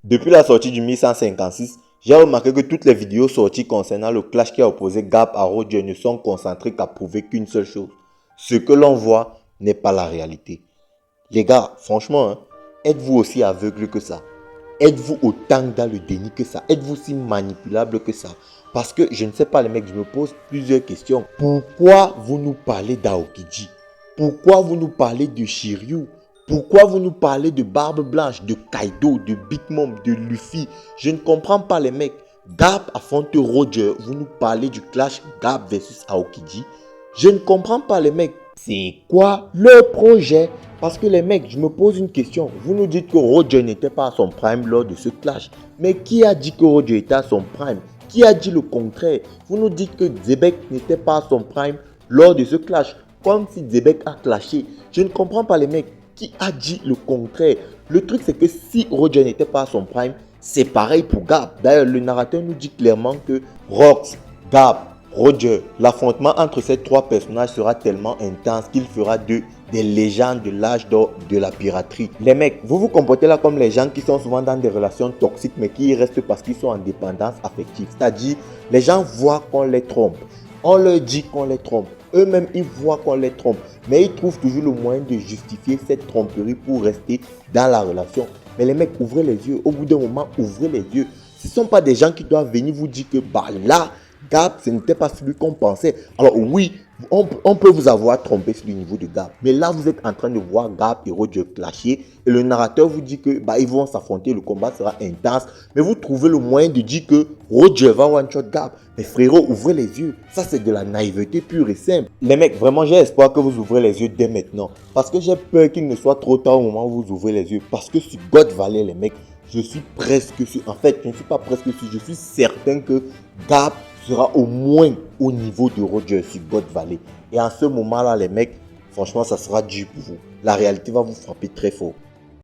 Depuis la sortie du 1156, j'ai remarqué que toutes les vidéos sorties concernant le clash qui a opposé Gab à Roger ne sont concentrées qu'à prouver qu'une seule chose. Ce que l'on voit n'est pas la réalité. Les gars, franchement, êtes-vous aussi aveugle que ça? Êtes-vous autant dans le déni que ça? Êtes-vous si manipulable que ça? Parce que je ne sais pas les mecs, je me pose plusieurs questions. Pourquoi vous nous parlez d'Aokiji? Pourquoi vous nous parlez de Shiryu? Pourquoi vous nous parlez de Barbe Blanche, de Kaido, de Big Mom, de Luffy? Je ne comprends pas les mecs. Gab affronte Roger, vous nous parlez du clash Gab versus Aokiji. Je ne comprends pas les mecs. C'est quoi le projet? Parce que les mecs, je me pose une question. Vous nous dites que Roger n'était pas à son prime lors de ce clash. Mais qui a dit que Roger était à son prime? Qui a dit le contraire? Vous nous dites que Zebek n'était pas à son prime lors de ce clash. Comme si Zebek a clashé. Je ne comprends pas les mecs. Qui a dit le contraire? Le truc c'est que si Roger n'était pas à son prime, c'est pareil pour Gab. D'ailleurs, le narrateur nous dit clairement que Rox, Gab, Roger, l'affrontement entre ces trois personnages sera tellement intense qu'il fera d'eux des légendes de l'âge d'or de la piraterie. Les mecs, vous vous comportez là comme les gens qui sont souvent dans des relations toxiques mais qui y restent parce qu'ils sont en dépendance affective. C'est-à-dire, les gens voient qu'on les trompe. On leur dit qu'on les trompe. Eux-mêmes, ils voient qu'on les trompe. Mais ils trouvent toujours le moyen de justifier cette tromperie pour rester dans la relation. Mais les mecs, ouvrez les yeux. Au bout d'un moment, ouvrez les yeux. Ce ne sont pas des gens qui doivent venir vous dire que bah là, Gab, ce n'était pas celui qu'on pensait. Alors oui, on peut vous avoir trompé sur le niveau de Gab. Mais là, vous êtes en train de voir Gab et Roger clasher. Et le narrateur vous dit que bah, ils vont s'affronter, le combat sera intense. Mais vous trouvez le moyen de dire que Roger va one-shot Gab. Mais frérot, ouvrez les yeux. Ça, c'est de la naïveté pure et simple. Les mecs, vraiment, j'ai espoir que vous ouvrez les yeux dès maintenant. Parce que j'ai peur qu'il ne soit trop tard au moment où vous ouvrez les yeux. Parce que sur God Valley, les mecs, je suis presque sûr. En fait, je ne suis pas presque sûr. Je suis certain que Gab sera au moins au niveau de Roger sur God Valley. Et en ce moment-là, les mecs, franchement, ça sera dur pour vous. La réalité va vous frapper très fort.